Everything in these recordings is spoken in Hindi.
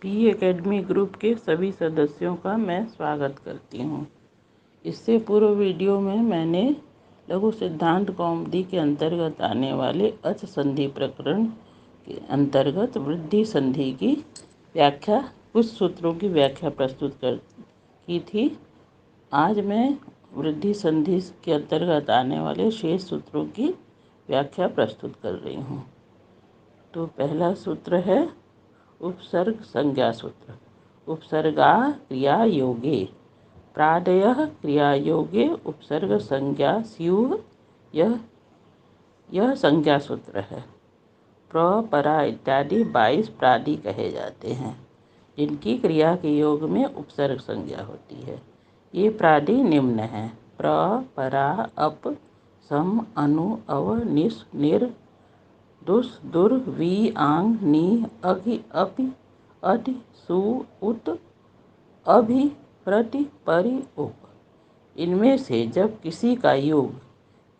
पी एकेडमी ग्रुप के सभी सदस्यों का मैं स्वागत करती हूँ। इससे पूर्व वीडियो में मैंने लघु सिद्धांत कौमुदी के अंतर्गत आने वाले अच संधि प्रकरण के अंतर्गत वृद्धि संधि की व्याख्या, कुछ सूत्रों की व्याख्या प्रस्तुत की थी। आज मैं वृद्धि संधि के अंतर्गत आने वाले शेष सूत्रों की व्याख्या प्रस्तुत कर रही हूँ। तो पहला सूत्र है उपसर्ग संज्ञा सूत्र। उपसर्गा क्रिया योगे प्रादयः क्रिया योगे उपसर्ग संज्ञा स्युः। यह संज्ञा सूत्र है। प्र, परा इत्यादि 22 प्रादि कहे जाते हैं, जिनकी क्रिया के योग में उपसर्ग संज्ञा होती है। ये प्रादि निम्न हैं: प्र, परा, अप, सम, अनु, अव, निस, निर, दुस, दुर, वी, आंग, नी, अघि, अपि, अधि, सु, उत, अभि, प्रति, परि, उप। इनमें से जब किसी का योग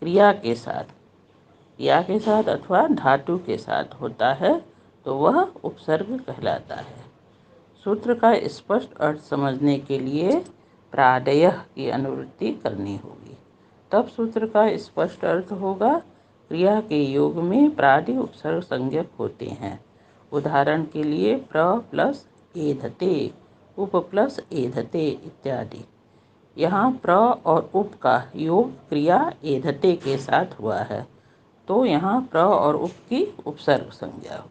क्रिया के साथ अथवा धातु के साथ होता है तो वह उपसर्ग कहलाता है। सूत्र का स्पष्ट अर्थ समझने के लिए प्रादयः की अनुवृत्ति करनी होगी, तब सूत्र का स्पष्ट अर्थ होगा। क्रिया के योग में प्रादि उपसर्ग संज्ञक होते हैं। उदाहरण के लिए प्र प्लस एधते, उप प्लस एधते इत्यादि। यहाँ प्र और उप का योग क्रिया एधते के साथ हुआ है, तो यहाँ प्र और उप की उपसर्ग संज्ञा होगी।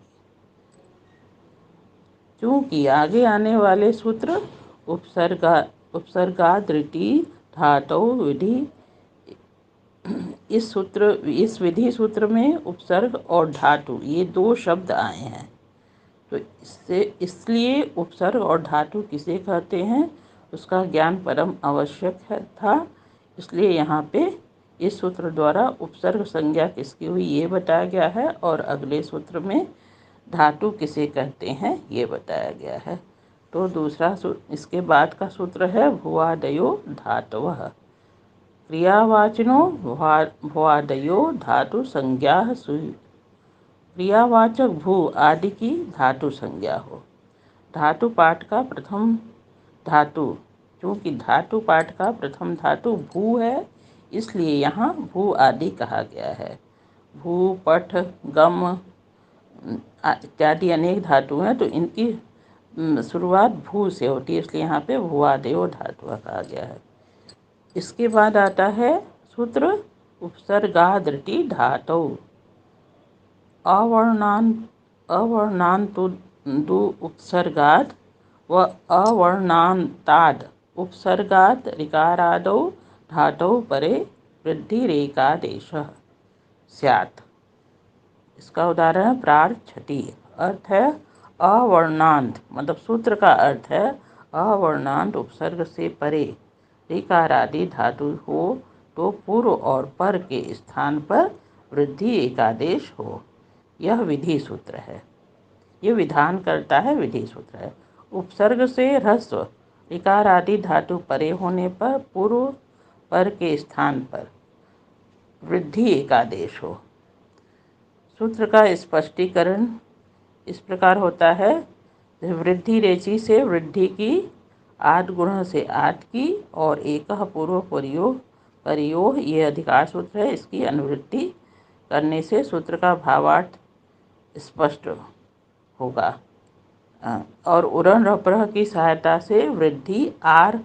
चूँकि आगे आने वाले सूत्र उपसर्गादृति धातु विधि, इस विधि सूत्र में उपसर्ग और धातु ये दो शब्द आए हैं। तो इसलिए उपसर्ग और धातु किसे कहते हैं उसका ज्ञान परम आवश्यक था। इसलिए यहाँ पे इस सूत्र द्वारा उपसर्ग संज्ञा किसकी हुई ये बताया गया है, और अगले सूत्र में धातु किसे कहते हैं ये बताया गया है। तो दूसरा इसके बाद का सूत्र है भुवादयो धातवः। क्रियावाचिनो भुवादयो धातु संज्ञा सुयु। क्रियावाचक भू आदि की धातु संज्ञा हो। धातु पाठ का प्रथम धातु, चूँकि धातु पाठ का प्रथम धातु भू है, इसलिए यहाँ भू आदि कहा गया है। भू, पठ, गम इत्यादि अनेक धातु हैं, तो इनकी शुरुआत भू से होती है, इसलिए यहाँ पे भुवादयो धातु कहा गया है। इसके बाद आता है सूत्र उपसर्गादृति धातौ। अवर्णान्तु उपसर्गात् व अवर्णान्ताद् उपसर्गात् ऋकारादौ धातौ परे वृद्धिरेकादेशः स्यात्। इसका उदाहरण है प्रार्थछति। अर्थ है अवर्णांत, मतलब सूत्र का अर्थ है अवर्णांत उपसर्ग से परे ऋकारादि धातु हो तो पूर्व और पर के स्थान पर वृद्धि एकादेश हो। यह विधि सूत्र है। ये विधान करता है, विधि सूत्र है। उपसर्ग से ह्रस्व ऋकार आदि धातु परे होने पर पूर्व पर के स्थान पर वृद्धि एकादेश हो। सूत्र का स्पष्टीकरण इस प्रकार होता है: वृद्धि रेचि से वृद्धि की, आद गुण से आद की, और एकः पूर्व परियोह ये अधिकार सूत्र है। इसकी अनुवृत्ति करने से सूत्र का भावार्थ स्पष्ट होगा। और उरण रप्रह की सहायता से वृद्धि आर,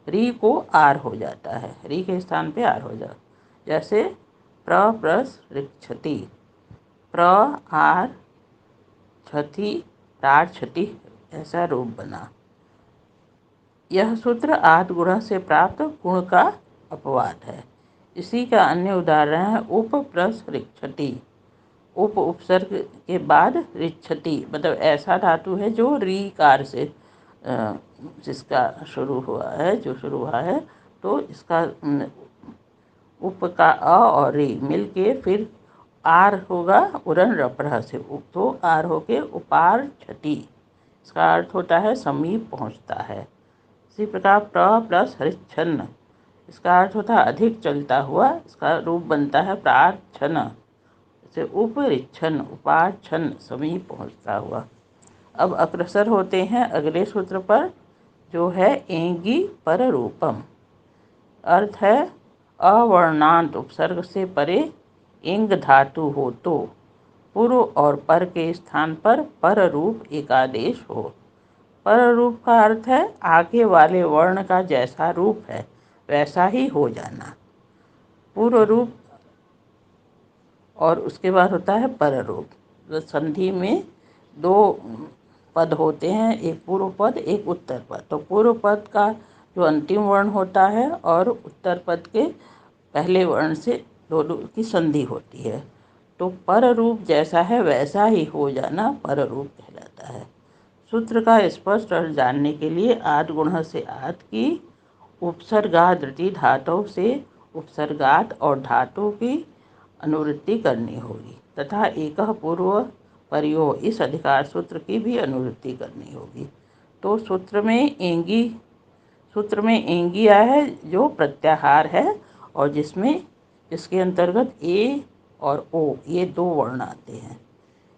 री को आर हो जाता है, री के स्थान पे आर हो जाता, जैसे प्र प्लस ऋक्षति, प्र आर क्षति प्रार क्षति, ऐसा रूप बना। यह सूत्र आद गुण से प्राप्त गुण का अपवाद है। इसी का अन्य उदाहरण है उप प्लस ऋक्षति। उप उपसर्ग के बाद ऋक्षति, मतलब ऐसा धातु है जो रीकार से जिसका शुरू हुआ है, तो इसका उप का अ और री मिलके फिर आर होगा उरण रप्रह से, उप तो आर होके उपार क्षति। इसका अर्थ होता है समीप पहुंचता है। इसी प्रकार प्र प्लस हरिच्छन्न, इसका अर्थ होता है अधिक चलता हुआ। इसका रूप बनता है प्रार्थन से उपरिच्छन, उपाच्छन, समीप पहुंचता हुआ। अब अग्रसर होते हैं अगले सूत्र पर, जो है एंगी पर रूपम। अर्थ है अवर्णांत उपसर्ग से परे इंग धातु हो तो पूर्व और पर के स्थान पर रूप एकादेश हो। पर रूप का अर्थ है आगे वाले वर्ण का जैसा रूप है वैसा ही हो जाना। पूर्व रूप और उसके बाद होता है पर रूप। तो संधि में दो पद होते हैं, एक पूर्व पद एक उत्तर पद। तो पूर्व पद का जो अंतिम वर्ण होता है और उत्तर पद के पहले वर्ण से दोनों की संधि होती है। तो पर रूप जैसा है वैसा ही हो जाना पर रूप कहलाता है। सूत्र का स्पष्ट अर्थ जानने के लिए आद गुण से आद की, उपसर्गादृति धातु से उपसर्गात और धातु की अनुवृत्ति करनी होगी तथा एक पूर्व परियो इस अधिकार सूत्र की भी अनुवृत्ति करनी होगी। तो सूत्र में एंगी आया है जो प्रत्याहार है और जिसमें इसके अंतर्गत ए और ओ ये दो वर्ण आते हैं।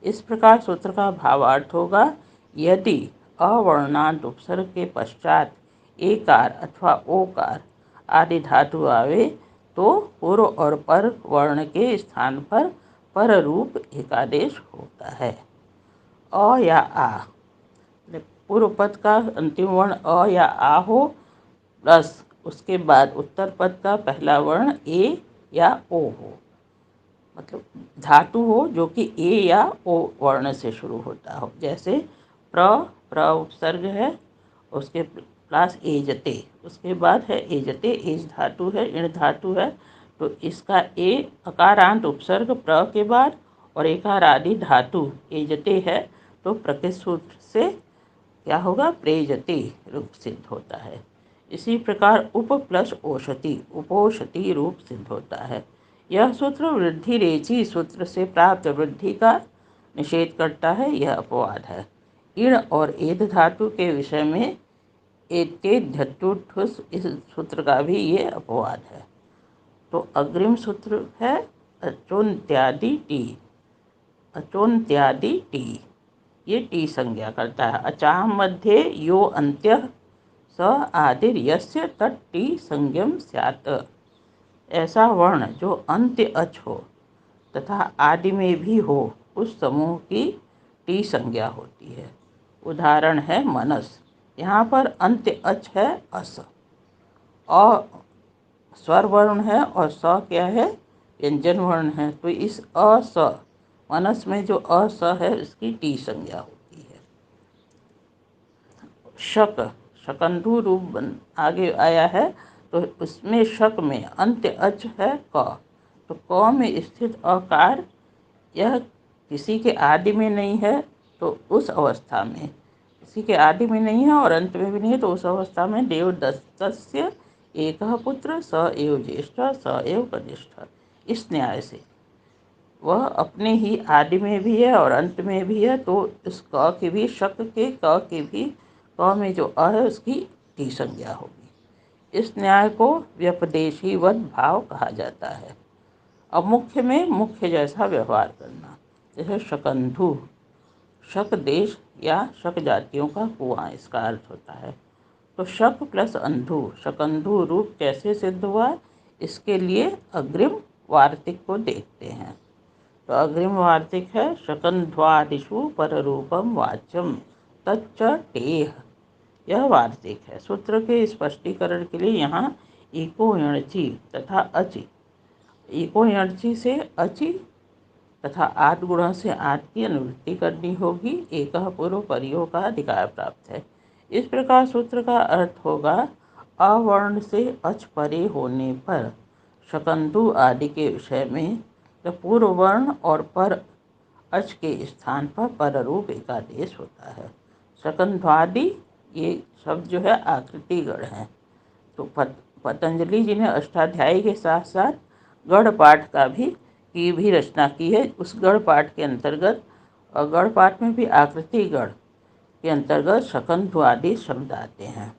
इस प्रकार सूत्र का भावार्थ होगा, यदि अवर्णांत उपसर्ग के पश्चात एकार अथवा ओकार आदि धातु आवे तो पूर्व और पर वर्ण के स्थान पर रूप एकादेश होता है। अ या आ, पूर्व पद का अंतिम वर्ण अ या आ हो प्लस उसके बाद उत्तर पद का पहला वर्ण ए या ओ हो, मतलब धातु हो जो कि ए या ओ वर्ण से शुरू होता हो। जैसे प्र उपसर्ग है, उसके प्लस एजते, उसके बाद है एजते, एज धातु है, इण धातु है। तो इसका ए अकारांत उपसर्ग प्र के बाद और एकार आदि धातु एजते है तो प्रकृत सूत्र से क्या होगा, प्रेजते रूप सिद्ध होता है। इसी प्रकार उप प्लस ओषति उपोषति रूप सिद्ध होता है। यह सूत्र वृद्धि रेची सूत्र से प्राप्त वृद्धि का निषेध करता है, यह अपवाद है। इण और एध धातु के विषय में एते धत्तुठुस इस सूत्र का भी ये अपवाद है। तो अग्रिम सूत्र है अचोन्त्यादि टी। अचोन्त्यादि टी ये टी संज्ञा करता है। अचाम मध्ये यो अंत्य स आदिर यस्य तत् टी संज्ञम स्यात्। ऐसा वर्ण जो अंत्य अच हो तथा आदि में भी हो उस समूह की टी संज्ञा होती है। उदाहरण है मनस। यहाँ पर अंत्य अच है अस, अ स्वर वर्ण है और स क्या है, व्यंजन वर्ण है। तो इस अ स मनस में जो अ स है इसकी टी संज्ञा होती है। शक शकंधु रूप आगे आया है तो उसमें शक में अंत्य अच है क। तो क में स्थित अकार यह किसी के आदि में नहीं है, तो उस अवस्था में किसी के आदि में नहीं है और अंत में भी नहीं है, तो उस अवस्था में देवदत्तस्य एक पुत्र स एव ज्येष्ठ स एव कनिष्ठ, इस न्याय से वह अपने ही आदि में भी है और अंत में भी है। तो इस क की भी शक के क की भी क में जो अ है उसकी टी संज्ञा होगी। इस न्याय को व्यपदेशीवद भाव कहा जाता है। अब मुख्य में मुख्य जैसा व्यवहार करना, जैसे शकंधु, शक देश या शक जातियों का कुआं, इसका अर्थ होता है। तो शक प्लस अंधु शकंधु रूप कैसे सिद्ध हुआ, इसके लिए अग्रिम वार्तिक को देखते हैं। तो अग्रिम वार्तिक है शकंध्वादिषु पररूपम वाच्यम तच्च टेह। यह वार्तिक है। सूत्र के स्पष्टीकरण के लिए यहाँ इको यणची तथा अचि, इको यणची से अचि तथा आद गुण से आद की अनुवृत्ति करनी होगी। एक पूर्व परियों का अधिकार प्राप्त है। इस प्रकार सूत्र का अर्थ होगा, अवर्ण से अच परे होने पर शकंधु आदि के विषय में पूर्व वर्ण और पर अच के स्थान पर रूप एकादेश होता है। शकंध्वादि ये शब्द जो है आकृति गण है। तो पतंजलि जी ने अष्टाध्यायी के साथ साथ गढ़ पाठ की भी रचना की है। उस गढ़ पाठ के अंतर्गत और गढ़ पाठ में भी आकृति गढ़ के अंतर्गत शकंधु आदि शब्द आते हैं।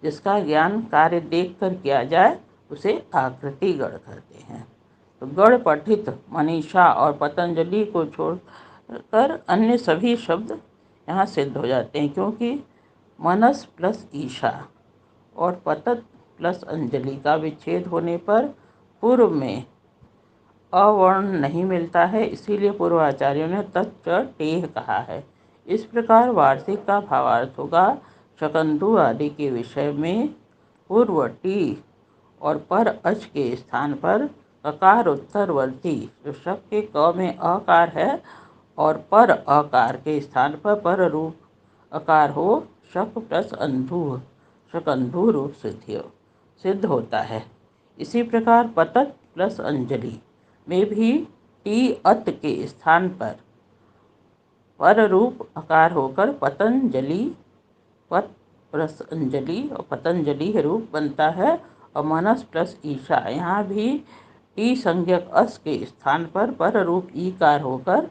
जिसका ज्ञान कार्य देख कर किया जाए उसे आकृति गढ़ कहते हैं। तो गढ़ पठित मनीषा और पतंजलि को छोड़कर अन्य सभी शब्द यहाँ सिद्ध हो जाते हैं, क्योंकि मनस प्लस ईशा और पतत प्लस अंजलि का विच्छेद होने पर पूर्व में अवर्ण नहीं मिलता है, इसीलिए पूर्वाचार्यों ने तच्च टेह कहा है। इस प्रकार वार्तिक का भावार्थ होगा, शकंधु आदि के विषय में पूर्व टी और पर अच के स्थान पर अकार उत्तरवर्ती जो शक के क में अकार है और पर अकार के स्थान पर रूप अकार हो, शक प्लस अंधु शकंधु रूप सिद्ध होता है। इसी प्रकार पतत प्लस अंजलि में भी टी अत के स्थान पर रूप अकार होकर पतंजलि पत प्लस अंजलि और पतंजलि रूप बनता है। और मनस प्लस ईशा यहाँ भी टी संज्ञक अस के स्थान पर रूप ईकार होकर,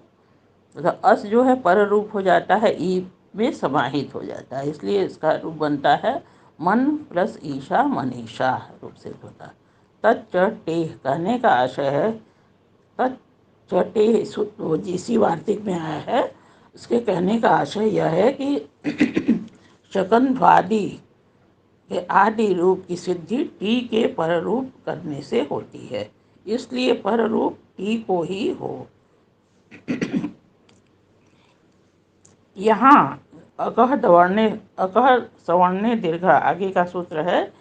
मतलब अस जो है पर रूप हो जाता है, ई में समाहित हो जाता है, इसलिए इसका रूप बनता है मन प्लस ईशा मनीषा रूप से होता है। तच्च टेह कहने का आशय है, तच्च टेह वो जिसी वार्तिक में आया है उसके कहने का आशय यह है कि शकंध्वादि के आदि रूप की सिद्धि टी के पररूप करने से होती है, इसलिए पररूप टी को ही हो। यहाँ अकह सवर्णे दीर्घ आगे का सूत्र है।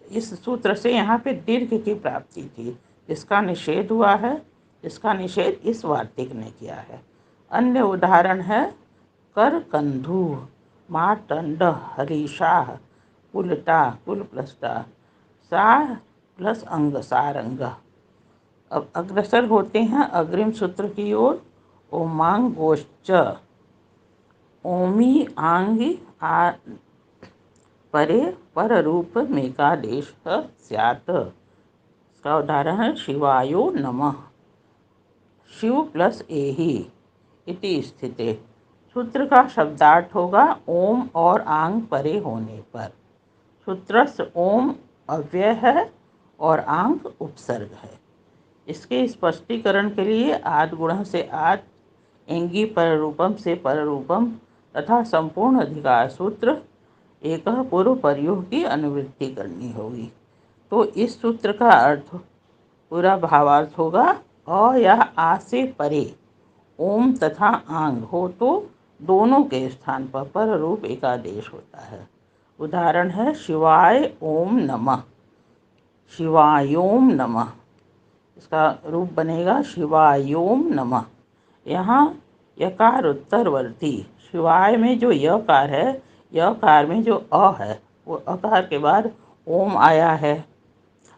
इस सूत्र से यहाँ पे दीर्घ की प्राप्ति थी, इसका निषेध हुआ है। इसका निषेध इस वार्तिक ने किया है। अन्य उदाहरण है कर कंधु, मार्तंड, हरीशाह, कुलटा कुल प्लस टा, सार प्लस अंग सारंग। अब अग्रसर होते हैं अग्रिम सूत्र की ओर। ओमांग गोश्च ओमी आंग परे पर रूप मेकादेश स्यात्। इसका उदाहरण है शिवायो नमः, शिव प्लस एहि इति स्थिते। सूत्र का शब्दार्थ होगा ओम और आंग परे होने पर। सूत्रस्थ ओम अव्यय है और आंग उपसर्ग है। इसके स्पष्टीकरण के लिए आद गुण से आद, एंगी पररूपम से पररूपम तथा संपूर्ण अधिकार सूत्र एक पूर्व प्रयोग की अनुवृत्ति करनी होगी। तो इस सूत्र का अर्थ पूरा भावार्थ होगा अ या आ से परे ओम तथा आंग हो तो दोनों के स्थान पर रूप एकादेश होता है। उदाहरण है शिवाय ओम नमः, शिवायोम नमः। इसका रूप बनेगा शिवायोम नमः। यहाँ यकार उत्तरवर्ती शिवाय में जो यकार है, यकार में जो अ है वो अकार के बाद ओम आया है,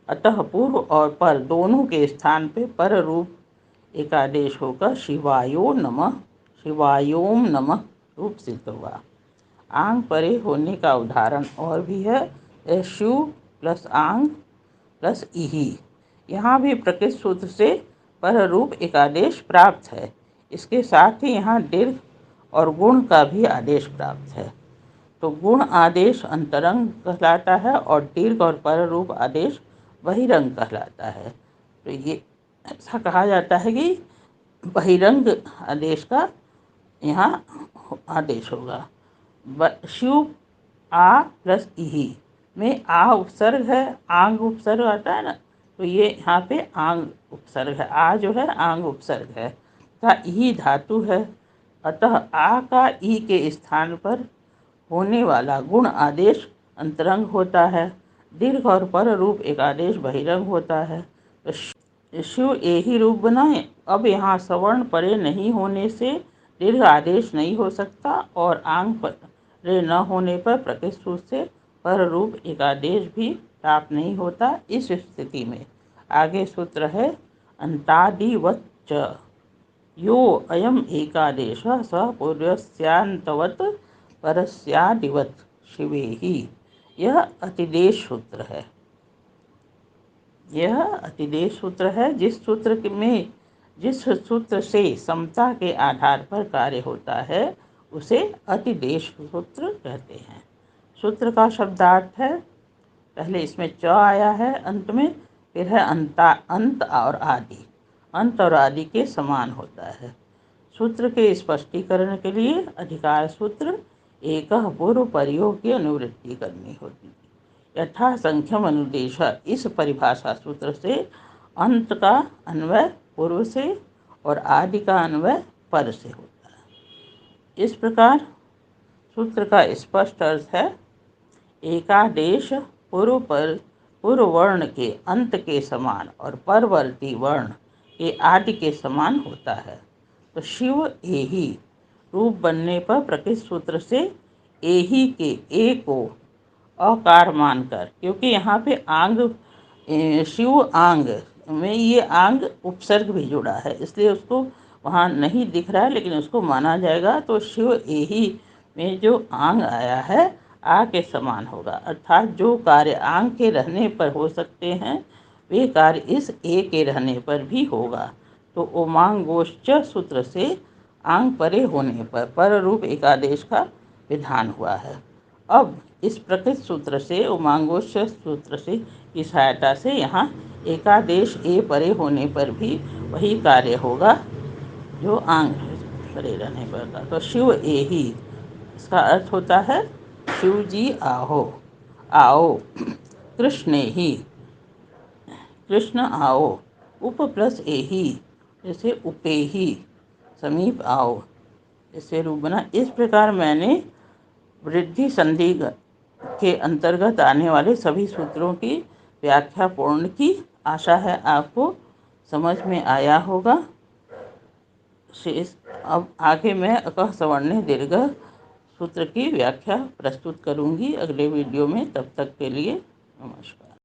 अतः पूर्व और पर दोनों के स्थान पे पर रूप एकादेश होकर शिवायो नमः, शिवायोम नमः रूप सिद्ध हुआ। आंग परे होने का उदाहरण और भी है शिव प्लस आंग प्लस इही। यहाँ भी प्रकृत सूत्र से पर रूप एकादेश प्राप्त है। इसके साथ ही यहाँ दीर्घ और गुण का भी आदेश प्राप्त है। तो गुण आदेश अंतरंग कहलाता है और दीर्घ और पर रूप आदेश बहिरंग कहलाता है। तो ये ऐसा कहा जाता है कि बहिरंग आदेश का यहाँ आदेश होगा। शिव आ प्लस इही में आ उपसर्ग है, आंग उपसर्ग आता है ना, तो ये यहाँ पे आंग उपसर्ग है। आ जो है आंग उपसर्ग है तथा इही धातु है, अतः आ का ई के स्थान पर होने वाला गुण आदेश अंतरंग होता है। दीर्घ और पर रूप एक आदेश बहिरंग होता है। तो शिव एही रूप बनाए। अब यहाँ सवर्ण परे नहीं होने से दीर्घ आदेश नहीं हो सकता और आंग परे न होने पर प्रकृत सूत्र से पर रूप एक आदेश भी प्राप्त नहीं होता। इस स्थिति में आगे सूत्र है अंतादिवत च यो अयम एकादेश स पूर्वस्यांतवत परस्यादिवत शिवेहि। यह अतिदेश सूत्र है। यह अतिदेश सूत्र है जिस सूत्र से समता के आधार पर कार्य होता है उसे अतिदेश सूत्र कहते हैं। सूत्र का शब्दार्थ है, पहले इसमें च आया है अंत में, फिर है अंत और आदि। अंत और आदि के समान होता है। सूत्र के स्पष्टीकरण के लिए अधिकार सूत्र एक पूर्व प्रयोग की अनुवृत्ति करनी होती है। यथा संख्यम अनुदेश, इस परिभाषा सूत्र से अंत का अन्वय पूर्व से और आदि का अन्वय पर से होता है। इस प्रकार सूत्र का स्पष्ट अर्थ है, एकादेश पूर्व वर्ण के अंत के समान और परवर्ती वर्ण के आदि के समान होता है। तो शिव एहि रूप बनने पर प्रकृत सूत्र से एहि के ए को अकार मानकर, क्योंकि यहाँ पे आंग शिव आंग में ये आंग उपसर्ग भी जुड़ा है, इसलिए उसको वहाँ नहीं दिख रहा है, लेकिन उसको माना जाएगा। तो शिव एहि में जो आंग आया है आ के समान होगा, अर्थात जो कार्य आंग के रहने पर हो सकते हैं वे कार्य इस ए के रहने पर भी होगा। तो उमांगोश्च सूत्र से आंग परे होने पर रूप एकादेश का विधान हुआ है। अब इस प्रकृत सूत्र से उमांगोश्च सूत्र से की सहायता से यहाँ एकादेश ए परे होने पर भी वही कार्य होगा जो आंग परे रहने पर का। तो शिव एहि, इसका अर्थ होता है शिव जी आहो, आओ। कृष्ण ही, कृष्ण आओ। उप प्लस एहि, जैसे उपेहि, समीप आओ, इससे रूप बना। इस प्रकार मैंने वृद्धि संधि के अंतर्गत आने वाले सभी सूत्रों की व्याख्या पूर्ण की। आशा है आपको समझ में आया होगा। शेष अब आगे मैं अकः सवर्णे दीर्घ सूत्र की व्याख्या प्रस्तुत करूंगी अगले वीडियो में। तब तक के लिए नमस्कार।